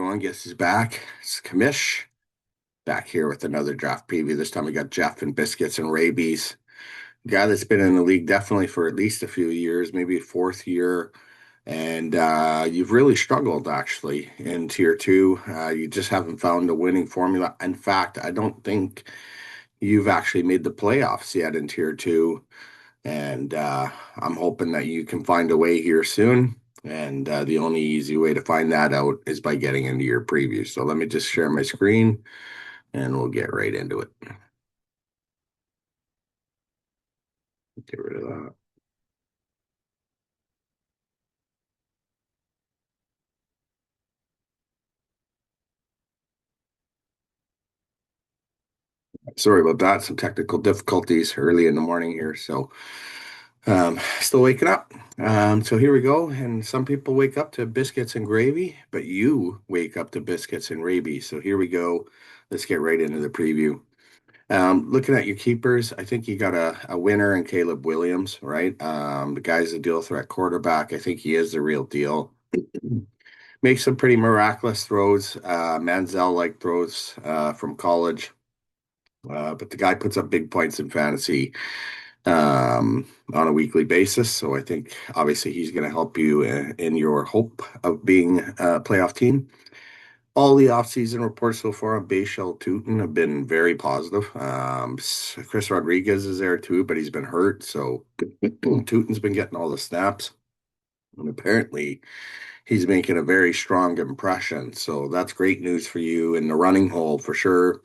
everyone? Guess who's back? It's Kamish back here with another draft preview. This time we got Jeff and Biscuits and Rabies. Guy that's been in the league definitely for at least a few years, maybe a fourth year. And you've really struggled actually in tier two. You just haven't found a winning formula. In fact, I don't think you've actually made the playoffs yet in tier two. And I'm hoping that you can find a way here soon. And the only easy way to find that out is by getting into your preview. So let me just share my screen and we'll get right into it. Get rid of that. Sorry about that. Some technical difficulties early in the morning here. So still waking up. So here we go. And some people wake up to biscuits and gravy, but you wake up to biscuits and rabies. So here we go. Let's get right into the preview. Looking at your keepers, I think you got a winner in Caleb Williams, right? The guy's a dual threat quarterback. I think he is the real deal. Makes some pretty miraculous throws, Manziel-like throws from college. But the guy puts up big points in fantasy on a weekly basis. So I think obviously he's going to help you in your hope of being a playoff team. All the offseason reports so far on Bayshell Tootin have been very positive. Chris Rodriguez is there too, but he's been hurt. So Tootin's been getting all the snaps. And apparently he's making a very strong impression. So that's great news for you in the running hole for sure.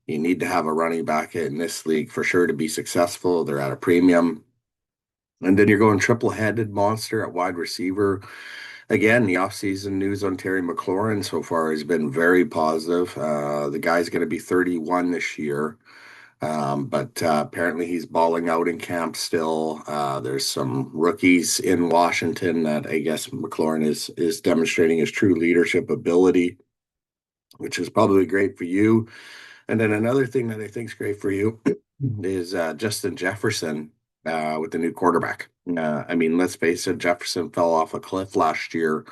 You need to have a running back in this league for sure to be successful. They're at a premium. And then you're going triple-headed monster at wide receiver. Again, the offseason news on Terry McLaurin so far has been very positive. The guy's going to be 31 this year, but apparently he's balling out in camp still. There's some rookies in Washington that I guess McLaurin is demonstrating his true leadership ability, which is probably great for you. And then another thing that I think is great for you is Justin Jefferson with the new quarterback. I mean, let's face it, Jefferson fell off a cliff last year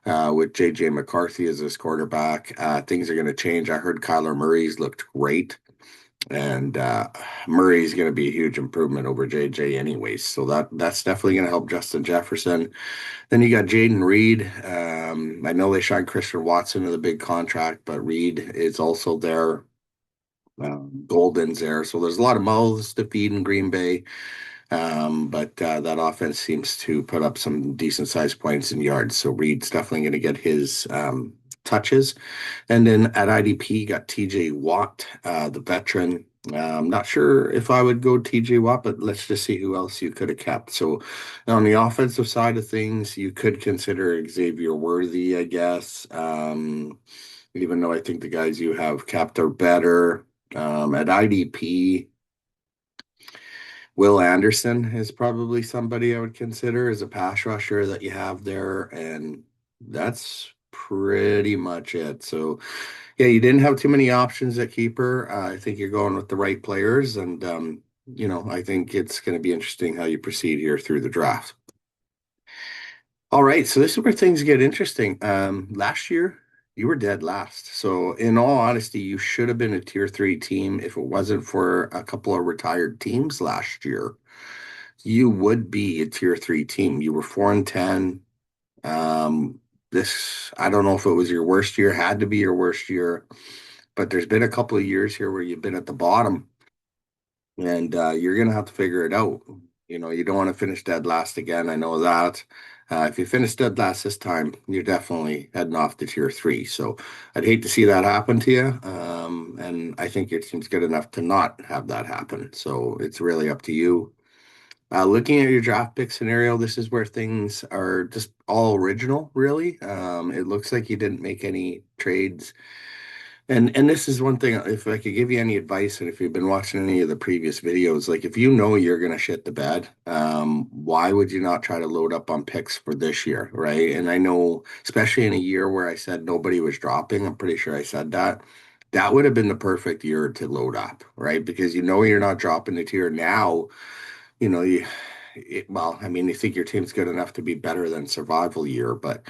with J.J. McCarthy as his quarterback. Things are going to change. I heard Kyler Murray's looked great, and Murray's going to be a huge improvement over J.J. anyways. So that's definitely going to help Justin Jefferson. Then you got Jaden Reed. I know they signed Christian Watson to the big contract, but Reed is also there. Golden's there. So there's a lot of mouths to feed in Green Bay. But that offense seems to put up some decent sized points and yards. So Reed's definitely going to get his touches. And then at IDP, you got TJ Watt, the veteran. I'm not sure if I would go TJ Watt, but let's just see who else you could have kept. So on the offensive side of things, you could consider Xavier Worthy, I guess. Even though I think the guys you have kept are better. At IDP, Will Anderson is probably somebody I would consider as a pass rusher that you have there, and that's pretty much it. So, yeah, you didn't have too many options at keeper. I think you're going with the right players, and I think it's going to be interesting how you proceed here through the draft. All right, so this is where things get interesting. Last year, you were dead last. So, in all honesty, you should have been a tier three team if it wasn't for a couple of retired teams last year. You would be a tier three team. You were 4-10. This, I don't know if it was your worst year, had to be your worst year, but there's been a couple of years here where you've been at the bottom, and you're gonna have to figure it out. You don't want to finish dead last again. I know that. If you finish dead last this time, you're definitely heading off to tier three. So I'd hate to see that happen to you. And I think your team's good enough to not have that happen. So it's really up to you. Looking at your draft pick scenario, this is where things are just all original, really. It looks like you didn't make any trades. And this is one thing, if I could give you any advice, and if you've been watching any of the previous videos, like if you know you're gonna shit the bed, why would you not try to load up on picks for this year, right? And I know, especially in a year where I said nobody was dropping, I'm pretty sure I said that. That would have been the perfect year to load up, right? Because you know you're not dropping the tier now. You know, well, I mean, you think your team's good enough to be better than survival year, but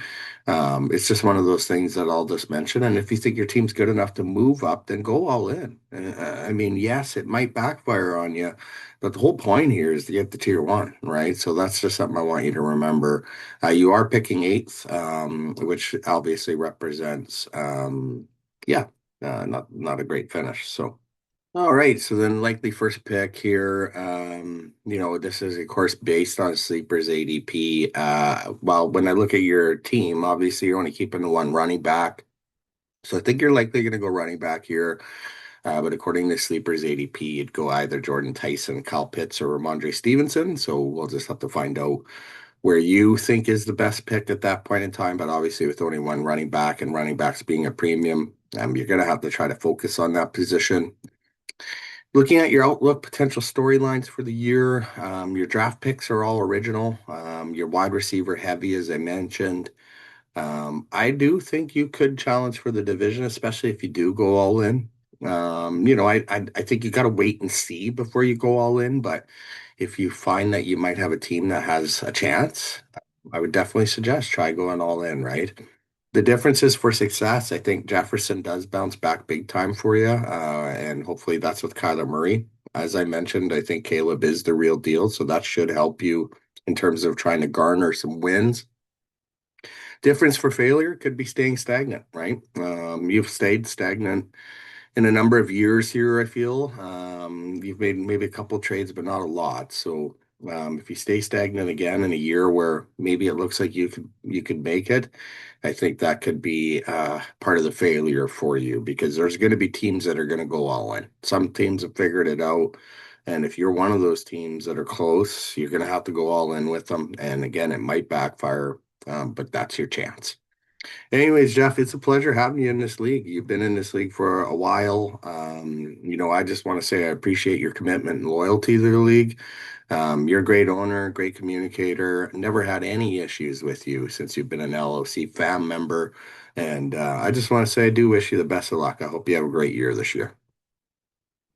it's just one of those things that I'll just mention. And if you think your team's good enough to move up, then go all in. I mean, yes, it might backfire on you, but the whole point here is to get to tier one, right? So that's just something I want you to remember. You are picking eighth, which obviously represents, yeah, not a great finish. So. All right, so then likely first pick here. This is of course based on Sleeper's ADP. Well, when I look at your team, obviously you're only keeping the one running back. So I think you're likely going to go running back here. But according to Sleeper's ADP, you'd go either Jordan Tyson, Kyle Pitts, or Ramondre Stevenson. So we'll just have to find out where you think is the best pick at that point in time. But obviously, with only one running back and running backs being a premium, you're going to have to try to focus on that position. Looking at your outlook, potential storylines for the year, your draft picks are all original. Your wide receiver heavy, as I mentioned. I do think you could challenge for the division, especially if you do go all in. I think you got to wait and see before you go all in. But if you find that you might have a team that has a chance, I would definitely suggest try going all in, right? The differences for success, I think Jefferson does bounce back big time for you, and hopefully that's with Kyler Murray. As I mentioned, I think Caleb is the real deal, so that should help you in terms of trying to garner some wins. Difference for failure could be staying stagnant, right? You've stayed stagnant in a number of years here, I feel. You've made maybe a couple trades, but not a lot. So if you stay stagnant again in a year where maybe it looks like you could make it, I think that could be part of the failure for you because there's going to be teams that are going to go all in. Some teams have figured it out. And if you're one of those teams that are close, you're going to have to go all in with them. And again, it might backfire, but that's your chance. Anyways, Jeff, it's a pleasure having you in this league. You've been in this league for a while. I just want to say I appreciate your commitment and loyalty to the league. You're a great owner, great communicator. Never had any issues with you since you've been an LOC fam member. And I just want to say I do wish you the best of luck. I hope you have a great year this year.